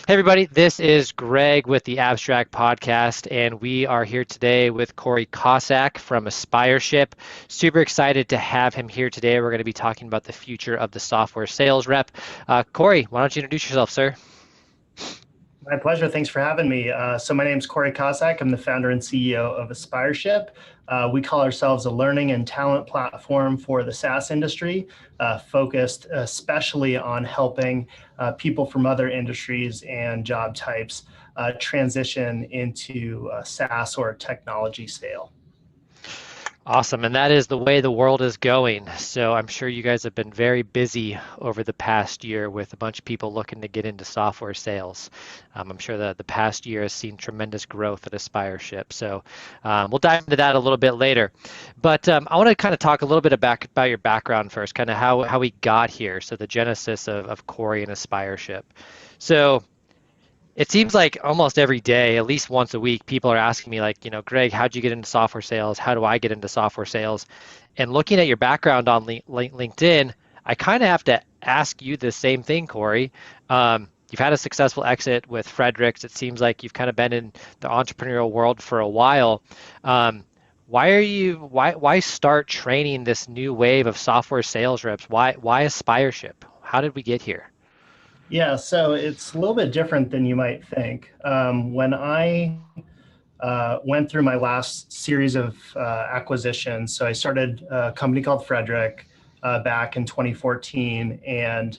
Hey, everybody, this is Greg with the Abstract Podcast, and we are here today with Corey Kossack from Aspireship. Super excited to have him here today. We're going to be talking about the future of the software sales rep. Corey, why don't you introduce yourself, sir? My pleasure. Thanks for having me. So my name is Corey Kossack. I'm the founder and CEO of Aspireship. We call ourselves a learning and talent platform for the SaaS industry, focused especially on helping people from other industries and job types transition into SaaS or technology sale. Awesome. And that is the way the world is going. So I'm sure you guys have been very busy over the past year with a bunch of people looking to get into software sales. I'm sure that the past year has seen tremendous growth at Aspireship. So we'll dive into that a little bit later. But I want to kind of talk a little bit about your background first, kind of how we got here. So the genesis of Corey and Aspireship. So it seems like almost every day, at least once a week, people are asking me like, Greg, how'd you get into software sales? How do I get into software sales? And looking at your background on LinkedIn, I kind of have to ask you the same thing, Corey. You've had a successful exit with Fredericks. It seems like you've kind of been in the entrepreneurial world for a while. Why start training this new wave of software sales reps? Why Aspireship? How did we get here? Yeah, so it's a little bit different than you might think. When I went through my last series of acquisitions, so I started a company called Frederick back in 2014, and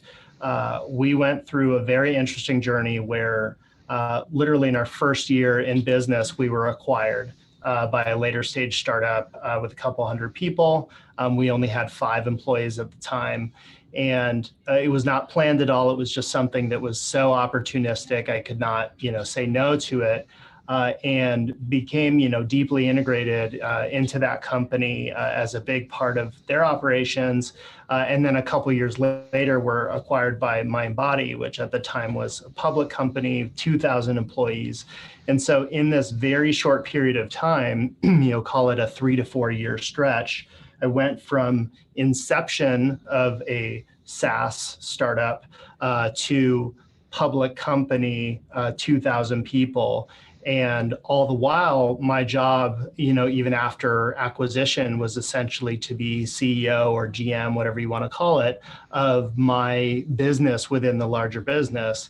we went through a very interesting journey where literally in our first year in business, we were acquired by a later stage startup with a couple hundred people. We only had 5 employees at the time. And it was not planned at all. It was just something that was so opportunistic. I could not, say no to it, and became, deeply integrated into that company as a big part of their operations. And then a couple of years later, were acquired by MindBody, which at the time was a public company, 2,000 employees. And so in this very short period of time, call it a 3 to 4 year stretch, I went from inception of a SaaS startup to public company, 2,000 people. And all the while, my job, even after acquisition, was essentially to be CEO or GM, whatever you want to call it, of my business within the larger business.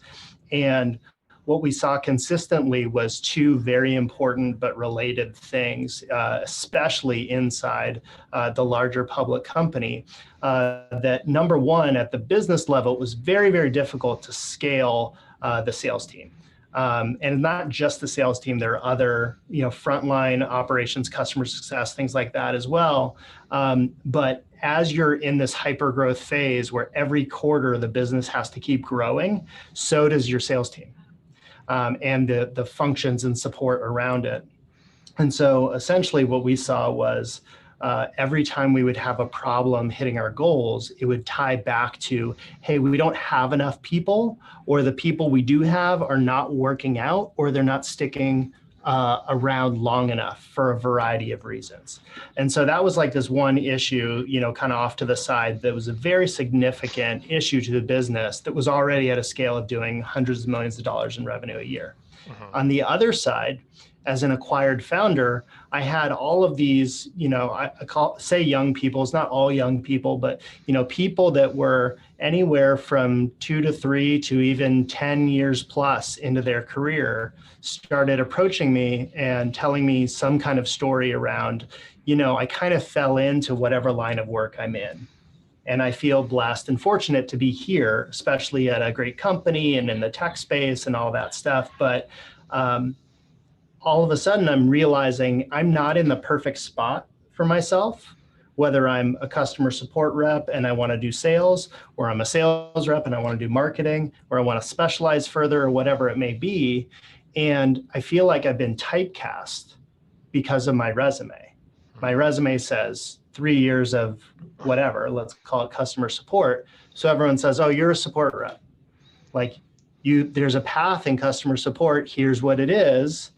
And what we saw consistently was two very important but related things, especially inside the larger public company. That number one, at the business level, it was very, very difficult to scale the sales team. And not just the sales team, there are other, frontline operations, customer success, things like that as well. But as you're in this hyper growth phase where every quarter the business has to keep growing, so does your sales team. And the functions and support around it. And so essentially what we saw was every time we would have a problem hitting our goals, it would tie back to, hey, we don't have enough people, or the people we do have are not working out, or they're not sticking around long enough for a variety of reasons. And so that was like this one issue, kind of off to the side, that was a very significant issue to the business that was already at a scale of doing hundreds of millions of dollars in revenue a year. On the other side, as an acquired founder, I had all of these, say young people. It's not all young people, but, people that were anywhere from 2 to 3 to even 10 years plus into their career started approaching me and telling me some kind of story around, I kind of fell into whatever line of work I'm in. And I feel blessed and fortunate to be here, especially at a great company and in the tech space and all that stuff. But all of a sudden, I'm realizing I'm not in the perfect spot for myself, whether I'm a customer support rep and I want to do sales, or I'm a sales rep and I want to do marketing, or I want to specialize further, or whatever it may be. And I feel like I've been typecast because of my resume. My resume says 3 years of whatever, let's call it customer support. So everyone says, oh, you're a support rep. Like there's a path in customer support. Here's what it is.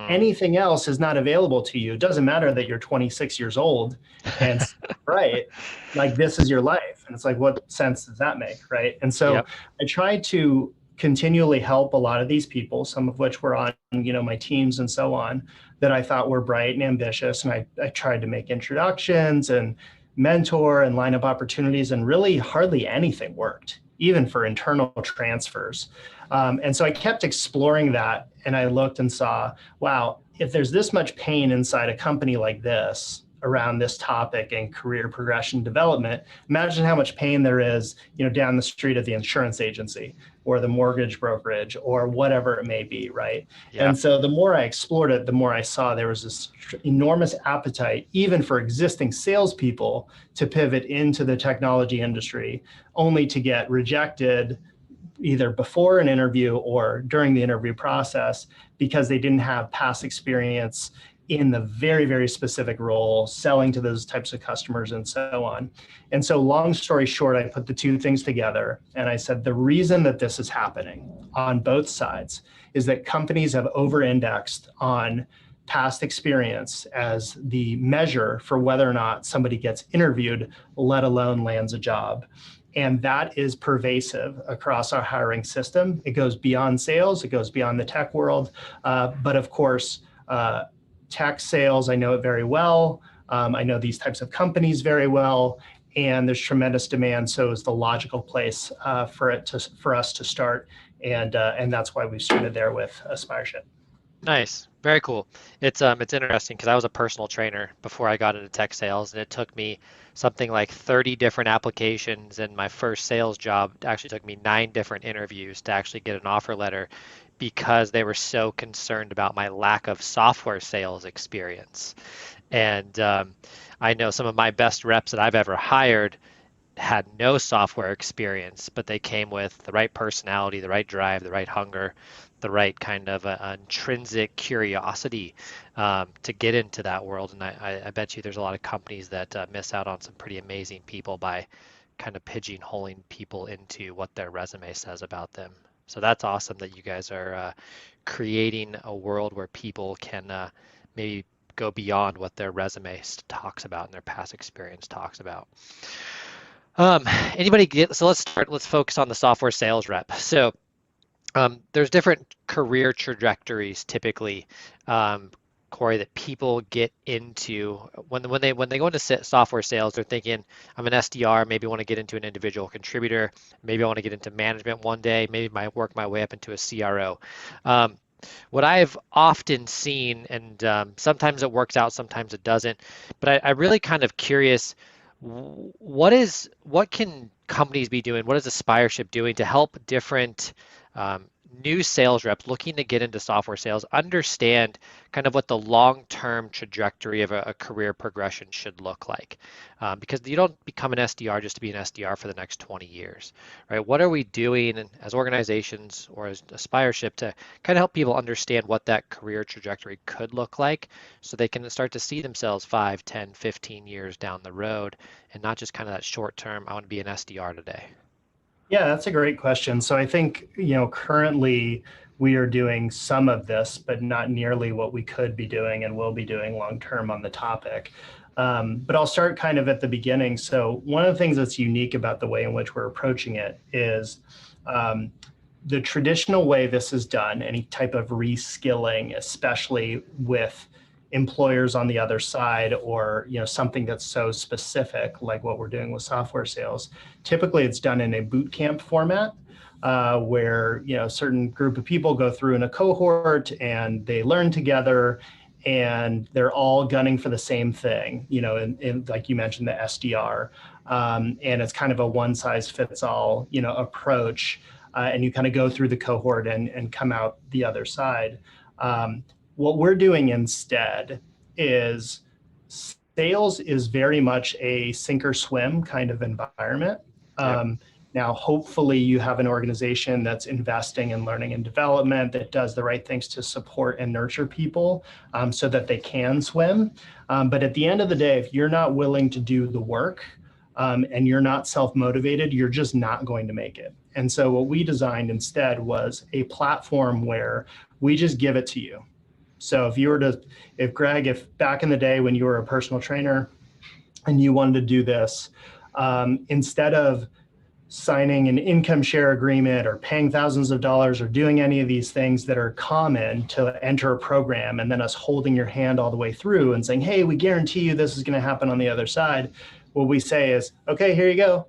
Anything else is not available to you. It doesn't matter that you're 26 years old and right, like this is your life. And it's like, what sense does that make, right? And so Yep. I try to continually help a lot of these people, some of which were on, my teams and so on, that I thought were bright and ambitious. And I tried to make introductions and mentor and line up opportunities, and really hardly anything worked, even for internal transfers. And so I kept exploring that, and I looked and saw, wow, if there's this much pain inside a company like this around this topic and career progression development, imagine how much pain there is, down the street at the insurance agency or the mortgage brokerage or whatever it may be, right? Yep. And so the more I explored it, the more I saw there was this enormous appetite, even for existing salespeople, to pivot into the technology industry, only to get rejected either before an interview or during the interview process because they didn't have past experience in the very, very specific role, selling to those types of customers and so on. And so long story short, I put the two things together and I said, the reason that this is happening on both sides is that companies have over-indexed on past experience as the measure for whether or not somebody gets interviewed, let alone lands a job. And that is pervasive across our hiring system. It goes beyond sales, it goes beyond the tech world. But of course, tech sales, I know it very well. I know these types of companies very well, and there's tremendous demand. So it's the logical place for us to start, and that's why we started there with Aspireship. Nice. Very cool. It's interesting because I was a personal trainer before I got into tech sales, and it took me something like 30 different applications, and my first sales job actually took me 9 different interviews to actually get an offer letter because they were so concerned about my lack of software sales experience. And I know some of my best reps that I've ever hired had no software experience, but they came with the right personality, the right drive, the right hunger, the right kind of intrinsic curiosity to get into that world. And I bet you there's a lot of companies that miss out on some pretty amazing people by kind of pigeonholing people into what their resume says about them. So that's awesome that you guys are creating a world where people can maybe go beyond what their resume talks about and their past experience talks about. Anybody get, so let's start, let's focus on the software sales rep. So there's different career trajectories typically, Corey, that people get into when they go into software sales. They're thinking, I'm an SDR, maybe I want to get into an individual contributor, maybe I want to get into management one day, maybe I work my way up into a CRO. What I've often seen, and sometimes it works out, sometimes it doesn't, but I really kind of curious, what can companies be doing? What is Aspireship doing to help different new sales reps looking to get into software sales understand kind of what the long-term trajectory of a career progression should look like? Because you don't become an SDR just to be an SDR for the next 20 years, right? What are we doing as organizations or as Aspireship to kind of help people understand what that career trajectory could look like so they can start to see themselves 5, 10, 15 years down the road and not just kind of that short term, I want to be an SDR today? Yeah, that's a great question. So I think, currently we are doing some of this, but not nearly what we could be doing and will be doing long term on the topic. But I'll start kind of at the beginning. So one of the things that's unique about the way in which we're approaching it is the traditional way this is done, any type of reskilling, especially with employers on the other side, or something that's so specific like what we're doing with software sales. Typically, it's done in a boot camp format, where a certain group of people go through in a cohort and they learn together, and they're all gunning for the same thing. In like you mentioned, the SDR, and it's kind of a one size fits all approach, and you kind of go through the cohort and come out the other side. What we're doing instead is sales is very much a sink or swim kind of environment. Yep. Now, hopefully you have an organization that's investing in learning and development, that does the right things to support and nurture people, so that they can swim. But at the end of the day, if you're not willing to do the work, and you're not self-motivated, you're just not going to make it. And so what we designed instead was a platform where we just give it to you. So if back in the day when you were a personal trainer and you wanted to do this, instead of signing an income share agreement or paying thousands of dollars or doing any of these things that are common to enter a program, and then us holding your hand all the way through and saying, hey, we guarantee you this is going to happen on the other side. What we say is, okay, here you go.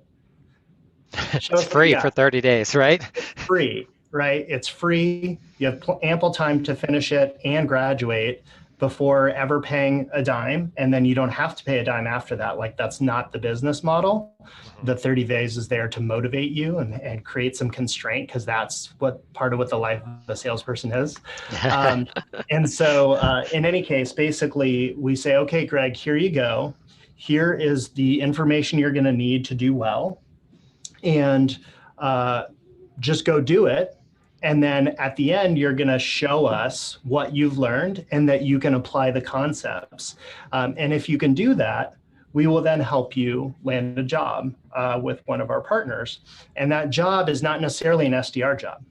Show It's us what you free for got. 30 days, right? It's free, right? It's free. You have ample time to finish it and graduate before ever paying a dime. And then you don't have to pay a dime after that. Like, that's not the business model. Mhm. The 30 days is there to motivate you and create some constraint, because that's what part of what the life of a salesperson is. Um, and so, in any case, basically, we say, okay, Greg, here you go. Here is the information you're going to need to do well. And uh, just go do it. And then at the end, you're going to show us what you've learned and that you can apply the concepts. And if you can do that, we will then help you land a job with one of our partners. And that job is not necessarily an SDR job.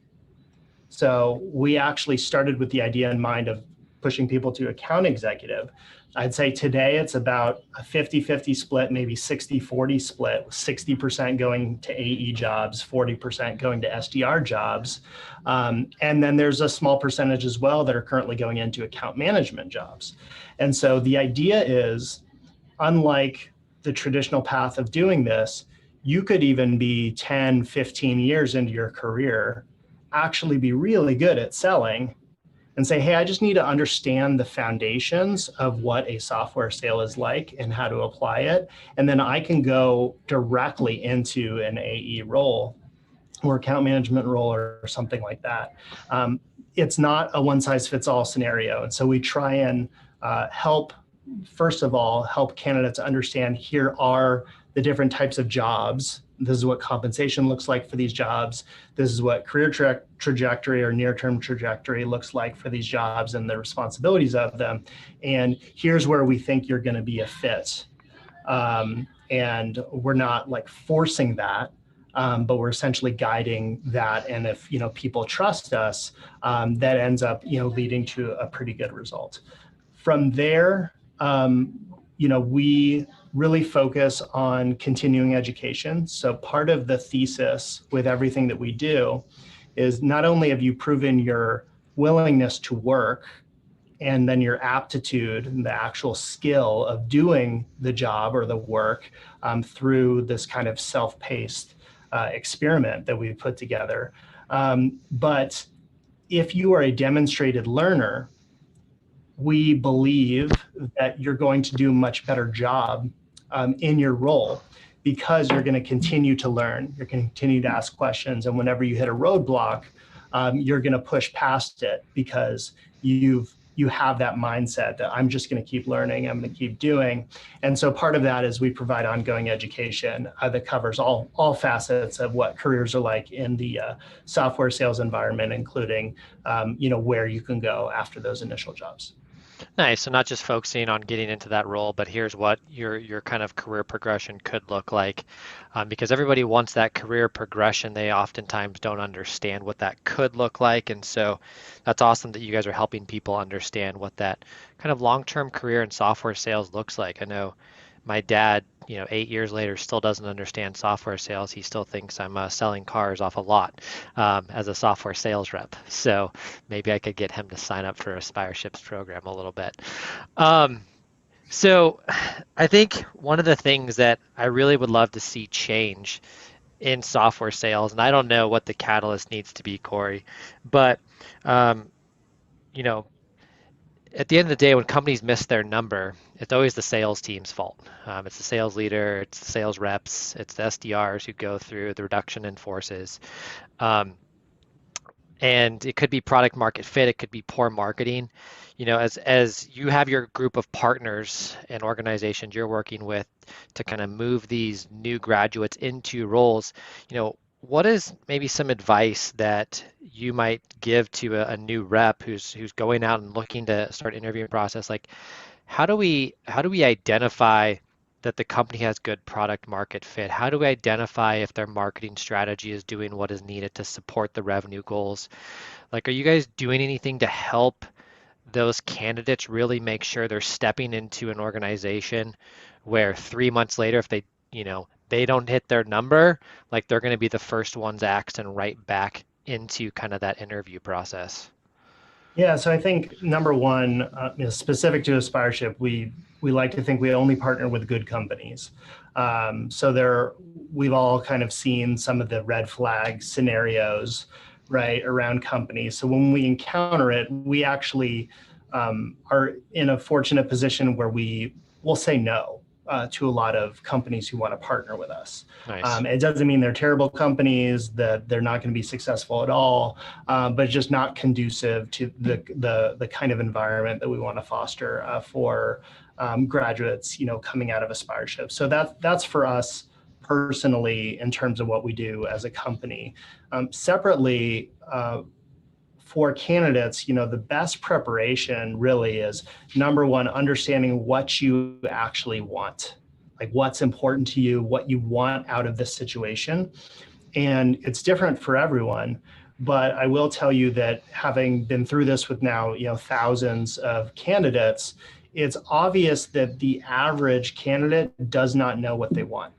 So we actually started with the idea in mind of pushing people to account executive. I'd say today it's about a 50-50 split, maybe 60-40 split, with 60% going to AE jobs, 40% going to SDR jobs. And then there's a small percentage as well that are currently going into account management jobs. And so the idea is, unlike the traditional path of doing this, you could even be 10, 15 years into your career, actually be really good at selling, and say, hey, I just need to understand the foundations of what a software sale is like and how to apply it. And then I can go directly into an AE role or account management role or something like that. It's not a one size fits all scenario. And so we try and help, first of all, help candidates understand, here are the different types of jobs. This is what compensation looks like for these jobs. This is what career trajectory or near-term trajectory looks like for these jobs and the responsibilities of them. And here's where we think you're going to be a fit. And we're not like forcing that, but we're essentially guiding that. And if people trust us, that ends up leading to a pretty good result. From there, we really focus on continuing education. So part of the thesis with everything that we do is, not only have you proven your willingness to work and then your aptitude and the actual skill of doing the job or the work through this kind of self-paced experiment that we've put together. But if you are a demonstrated learner, we believe that you're going to do a much better job in your role, because you're going to continue to learn, you're going to continue to ask questions, and whenever you hit a roadblock, you're going to push past it, because you have that mindset that I'm just going to keep learning, I'm going to keep doing. And so part of that is we provide ongoing education that covers all facets of what careers are like in the software sales environment, including where you can go after those initial jobs. Nice. So not just focusing on getting into that role, but here's what your kind of career progression could look like. Because everybody wants that career progression. They oftentimes don't understand what that could look like. And so that's awesome that you guys are helping people understand what that kind of long-term career in software sales looks like. I know my dad, 8 years later, still doesn't understand software sales. He still thinks I'm selling cars off a lot as a software sales rep. So maybe I could get him to sign up for Aspireship's program a little bit. Um, so I think one of the things that I really would love to see change in software sales, and I don't know what the catalyst needs to be, Corey, but um, you know, at the end of the day, when companies miss their number, it's always the sales team's fault. It's the sales leader, it's the sales reps, it's the SDRs who go through the reduction in forces. Um, and it could be product market fit, it could be poor marketing. As you have your group of partners and organizations you're working with to kind of move these new graduates into roles, what is maybe some advice that you might give to a new rep who's going out and looking to start interviewing process? Like, how do we identify that the company has good product market fit? How do we identify if their marketing strategy is doing what is needed to support the revenue goals? Like, are you guys doing anything to help those candidates really make sure they're stepping into an organization where 3 months later, if they they don't hit their number, like they're going to be the first ones axed and right back into kind of that interview process. Yeah, so I think number one, specific to Aspireship, we like to think we only partner with good companies. So we've all kind of seen some of the red flag scenarios, right, around companies. So when we encounter it, we actually are in a fortunate position where we will say no to a lot of companies who want to partner with us. Nice. It doesn't mean they're terrible companies, that they're not going to be successful at all, but just not conducive to the kind of environment that we want to foster for graduates, coming out of Aspireship. So that's for us personally in terms of what we do as a company. Separately, for candidates, the best preparation really is number one, understanding what you actually want, like what's important to you, what you want out of this situation. And it's different for everyone. But I will tell you that having been through this with now, thousands of candidates, it's obvious that the average candidate does not know what they want.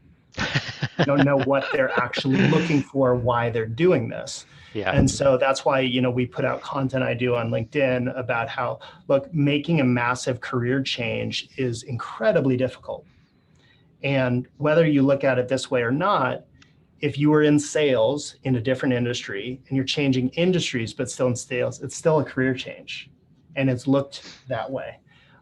They don't know what they're actually looking for, why they're doing this. Yeah. And so that's why, we put out content I do on LinkedIn about how, look, making a massive career change is incredibly difficult. And whether you look at it this way or not, if you were in sales in a different industry and you're changing industries, but still in sales, it's still a career change. And it's looked that way.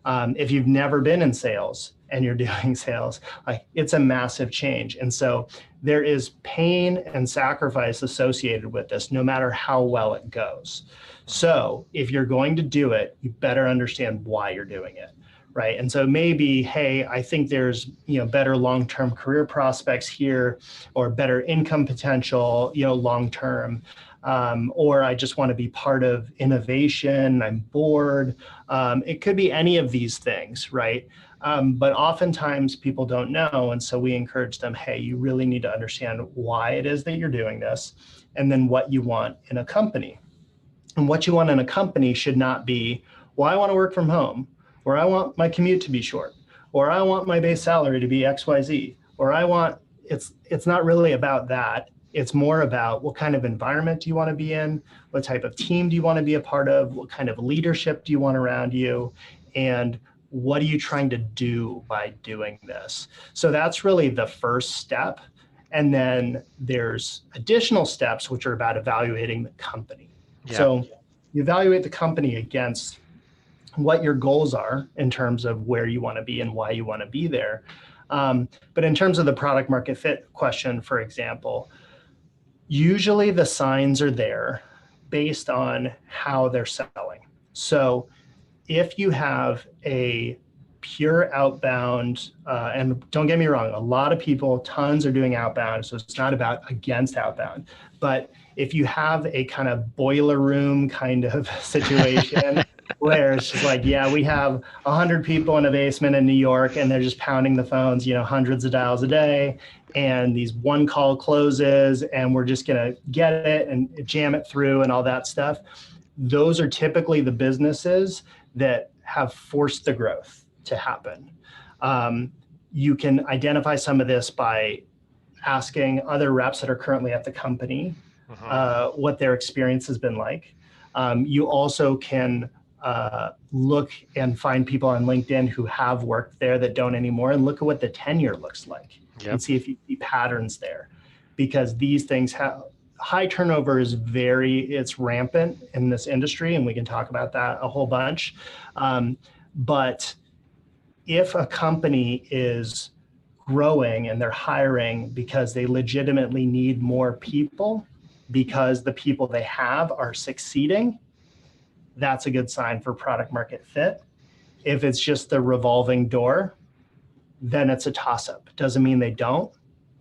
If you've never been in sales and you're doing sales, like it's a massive change. And so there is pain and sacrifice associated with this, no matter how well it goes. So if you're going to do it, you better understand why you're doing it. Right. And so maybe, hey, I think there's, better long-term career prospects here or better income potential, long-term. Or I just want to be part of innovation. I'm bored. It could be any of these things, right? But oftentimes people don't know. And so we encourage them, hey, you really need to understand why it is that you're doing this and then what you want in a company. And what you want in a company should not be, well, I want to work from home, or I want my commute to be short, or I want my base salary to be XYZ, or it's not really about that. It's more about what kind of environment do you want to be in? What type of team do you want to be a part of? What kind of leadership do you want around you? And what are you trying to do by doing this? So that's really the first step. And then there's additional steps, which are about evaluating the company. Yeah. So you evaluate the company against what your goals are in terms of where you want to be and why you want to be there. But in terms of the product market fit question, for example, usually the signs are there based on how they're selling. So if you have a pure outbound, and don't get me wrong, a lot of people, tons are doing outbound, so it's not about against outbound. But if you have a kind of boiler room kind of situation, where it's just like, yeah, we have 100 people in a basement in New York and they're just pounding the phones, hundreds of dials a day. And these one call closes and we're just going to get it and jam it through and all that stuff. Those are typically the businesses that have forced the growth to happen. You can identify some of this by asking other reps that are currently at the company what their experience has been like. You also can look and find people on LinkedIn who have worked there that don't anymore and look at what the tenure looks like. Yep. And see if you see patterns there, because these things have high turnover is it's rampant in this industry, and we can talk about that a whole bunch. But if a company is growing and they're hiring because they legitimately need more people because the people they have are succeeding, that's a good sign for product market fit. If it's just the revolving door, then it's a toss-up. Doesn't mean they don't,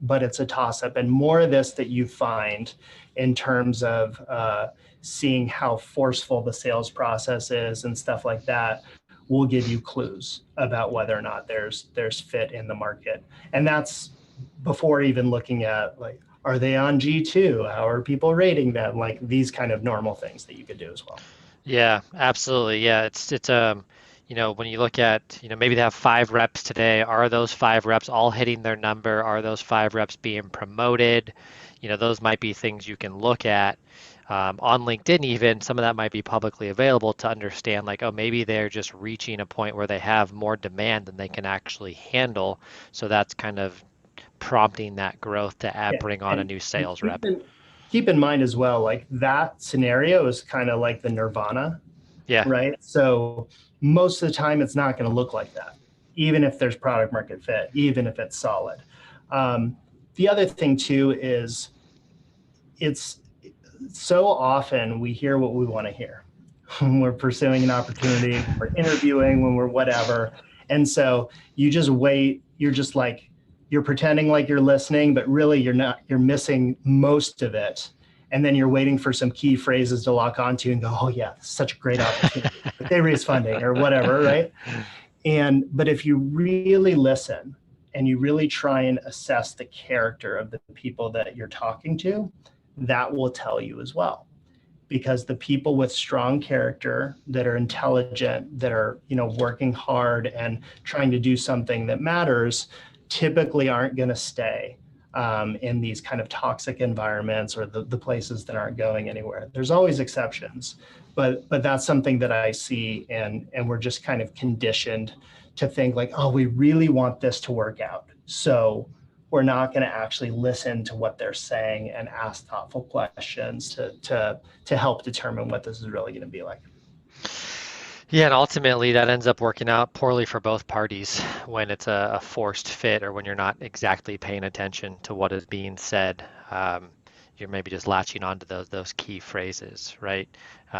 but it's a toss-up. And more of this that you find in terms of seeing how forceful the sales process is and stuff like that will give you clues about whether or not there's fit in the market. And that's before even looking at, like, are they on G2? How are people rating them? Like these kind of normal things that you could do as well. Yeah, absolutely. Yeah, it's when you look at, maybe they have 5 reps today, are those 5 reps all hitting their number? Are those 5 reps being promoted? Those might be things you can look at. On LinkedIn, even some of that might be publicly available to understand, like, oh, maybe they're just reaching a point where they have more demand than they can actually handle. So that's kind of prompting that growth to Yeah. bring on a new And sales rep. keep in mind as well, like that scenario is kind of like the nirvana, Yeah. right? So most of the time, it's not going to look like that, even if there's product market fit, even if it's solid. Um, the other thing too is it's so often we hear what we want to hear when we're pursuing an opportunity, when we're interviewing, when we're whatever. And so you just wait, you're just like, you're pretending like you're listening, but really you're not, you're missing most of it. And then you're waiting for some key phrases to lock onto and go, oh yeah, this is such a great opportunity. Like they raise funding or whatever, right? But if you really listen and you really try and assess the character of the people that you're talking to, that will tell you as well. Because the people with strong character that are intelligent, that are, working hard and trying to do something that matters, typically aren't going to stay in these kind of toxic environments or the places that aren't going anywhere. There's always exceptions, but that's something that I see, and we're just kind of conditioned to think like, oh, we really want this to work out, so we're not going to actually listen to what they're saying and ask thoughtful questions to help determine what this is really going to be like. Yeah, and ultimately that ends up working out poorly for both parties when it's a forced fit or when you're not exactly paying attention to what is being said. You're maybe just latching onto those key phrases, right?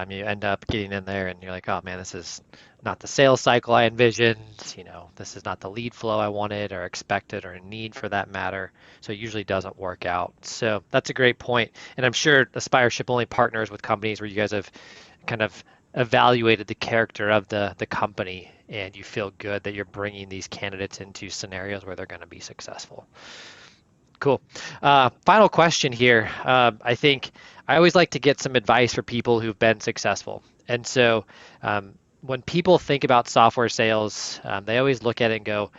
You end up getting in there and you're like, oh man, this is not the sales cycle I envisioned. This is not the lead flow I wanted or expected or need for that matter. So it usually doesn't work out. So that's a great point. And I'm sure Aspireship only partners with companies where you guys have kind of evaluated the character of the company and you feel good that you're bringing these candidates into scenarios where they're going to be successful. Cool. Final question here. I think I always like to get some advice for people who've been successful. And so when people think about software sales, they always look at it and go,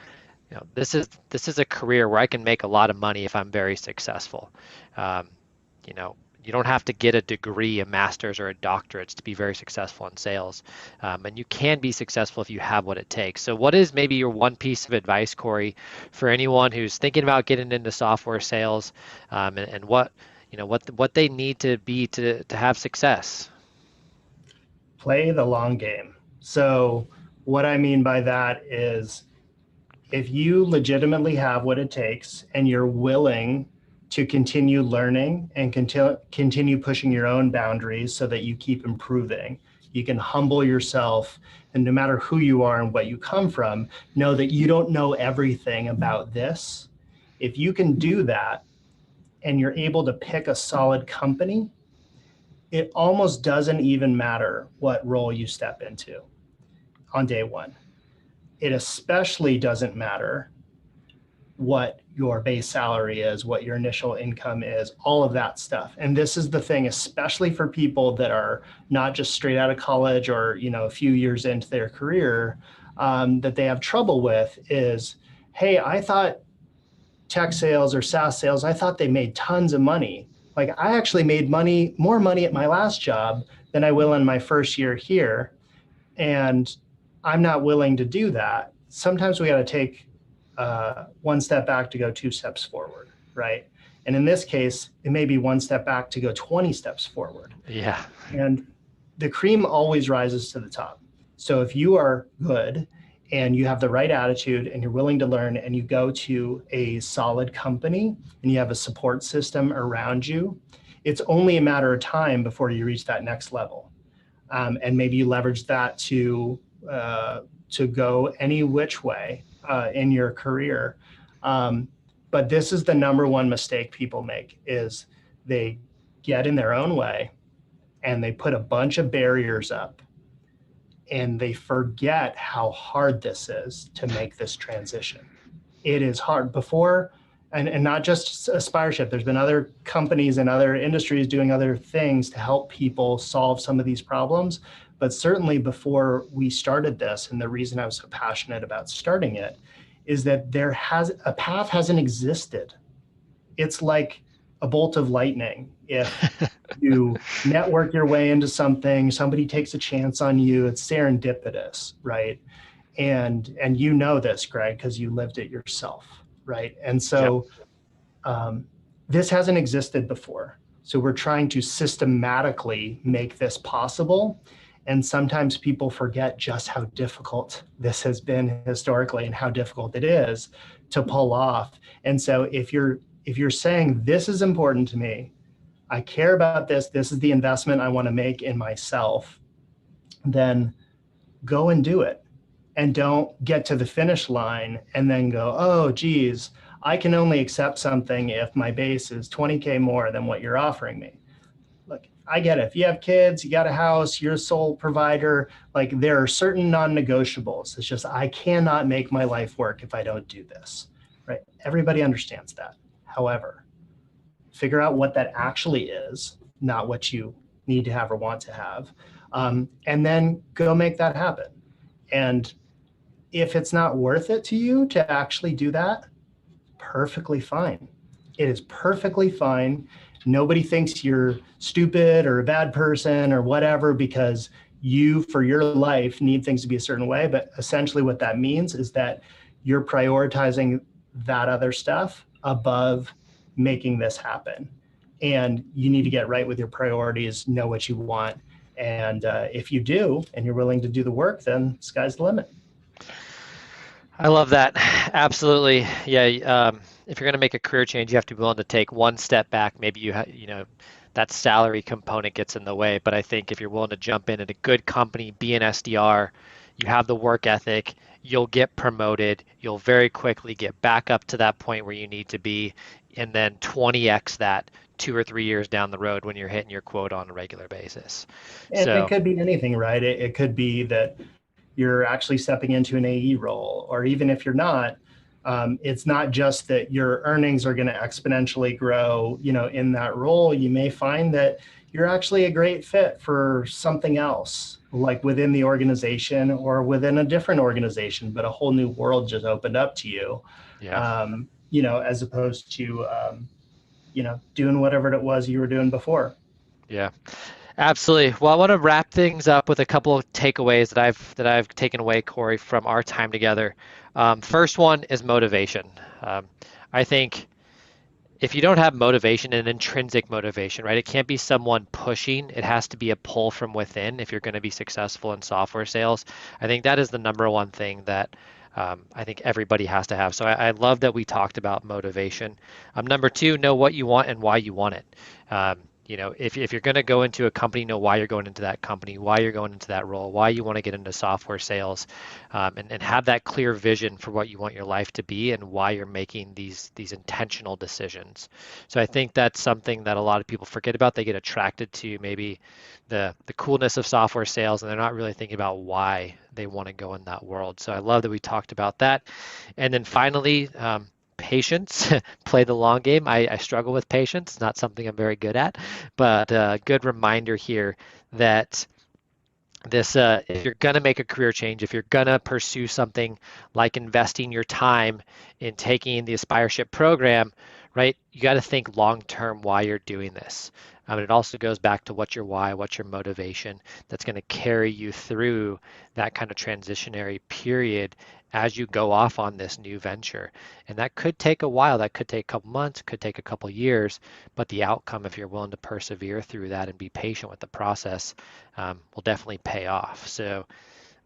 this is a career where I can make a lot of money if I'm very successful. Um, you know, you don't have to get a degree, a master's or a doctorate to be very successful in sales. And you can be successful if you have what it takes. So what is maybe your one piece of advice, Corey, for anyone who's thinking about getting into software sales, and what they need to be to have success? Play the long game. So what I mean by that is if you legitimately have what it takes and you're willing to continue learning and continue pushing your own boundaries so that you keep improving, you can humble yourself, and no matter who you are and what you come from, know that you don't know everything about this. If you can do that and you're able to pick a solid company, it almost doesn't even matter what role you step into on day one. It especially doesn't matter what your base salary is, what your initial income is, all of that stuff. And this is the thing, especially for people that are not just straight out of college or a few years into their career, that they have trouble with is, hey, I thought tech sales or SaaS sales, I thought they made tons of money. Like I actually made more money at my last job than I will in my first year here. And I'm not willing to do that. Sometimes we got to take one step back to go 2 steps forward, right? And in this case, it may be one step back to go 20 steps forward. Yeah. And the cream always rises to the top. So if you are good and you have the right attitude and you're willing to learn and you go to a solid company and you have a support system around you, it's only a matter of time before you reach that next level. And maybe you leverage that to go any which way in your career. But this is the number one mistake people make is they get in their own way and they put a bunch of barriers up and they forget how hard this is to make this transition. It is hard before, and not just Aspireship. There's been other companies and other industries doing other things to help people solve some of these problems. but certainly before we started this, and the reason I was so passionate about starting it is that a path hasn't existed. It's like a bolt of lightning. If you network your way into something, somebody takes a chance on you, it's serendipitous, right? And you know this, Greg, because you lived it yourself, right? And Yep. so um, this hasn't existed before. So we're trying to systematically make this possible. And sometimes people forget just how difficult this has been historically and how difficult it is to pull off. And so if you're saying this is important to me, I care about this, this is the investment I want to make in myself, then go and do it. And don't get to the finish line and then go, oh, geez, I can only accept something if my base is 20K more than what you're offering me. Look, I get it. If you have kids, you got a house, you're a sole provider, like there are certain non-negotiables. It's just, I cannot make my life work if I don't do this, right? Everybody understands that. However, figure out what that actually is, not what you need to have or want to have, and then go make that happen. And if it's not worth it to you to actually do that, perfectly fine. It is perfectly fine. Nobody thinks you're stupid or a bad person or whatever because you, for your life, need things to be a certain way. But essentially, what that means is that you're prioritizing that other stuff above making this happen. And you need to get right with your priorities, know what you want. And if you do, and you're willing to do the work, then sky's the limit. I love that. Absolutely. Yeah. If you're going to make a career change, you have to be willing to take one step back. Maybe that salary component gets in the way. But I think if you're willing to jump in at a good company, be an SDR, you have the work ethic, you'll get promoted. You'll very quickly get back up to that point where you need to be, and then 20x that 2 or 3 years down the road when you're hitting your quota on a regular basis. And it So, could be anything, right? It could be that you're actually stepping into an AE role, or even if you're not, it's not just that your earnings are going to exponentially grow, in that role. You may find that you're actually a great fit for something else, like within the organization or within a different organization, but a whole new world just opened up to you, yeah. as opposed to, doing whatever it was you were doing before. Yeah. Absolutely. Well, I want to wrap things up with a couple of takeaways that I've taken away, Corey, from our time together. First one is motivation. I think if you don't have motivation, an intrinsic motivation, right? It can't be someone pushing. It has to be a pull from within if you're going to be successful in software sales. I think that is the number one thing that I think everybody has to have. So I love that we talked about motivation. Number two, know what you want and why you want it. If you're going to go into a company, know why you're going into that company, why you're going into that role, why you want to get into software sales, and have that clear vision for what you want your life to be and why you're making these intentional decisions. So I think that's something that a lot of people forget about. They get attracted to maybe the coolness of software sales, and they're not really thinking about why they want to go in that world. So I love that we talked about that. And then finally, patience, play the long game. I struggle with patience. It's not something I'm very good at, but good reminder here that if you're going to make a career change, if you're going to pursue something like investing your time in taking the Aspireship program, right, you got to think long term why you're doing this. And it also goes back to what's your why, what's your motivation that's going to carry you through that kind of transitionary period as you go off on this new venture. And that could take a while, that could take a couple months, could take a couple years, but the outcome, if you're willing to persevere through that and be patient with the process, will definitely pay off. So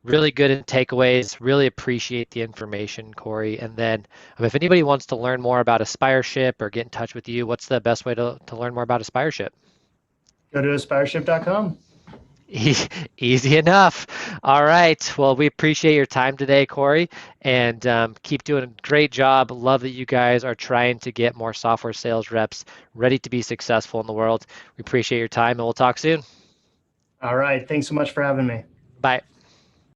really good takeaways. Really appreciate the information, Corey. And then if anybody wants to learn more about Aspireship or get in touch with you, what's the best way to learn more about Aspireship? Go to aspireship.com. Easy enough. All right. Well, we appreciate your time today, Corey, and keep doing a great job. Love that you guys are trying to get more software sales reps ready to be successful in the world. We appreciate your time, and we'll talk soon. All right. Thanks so much for having me. Bye.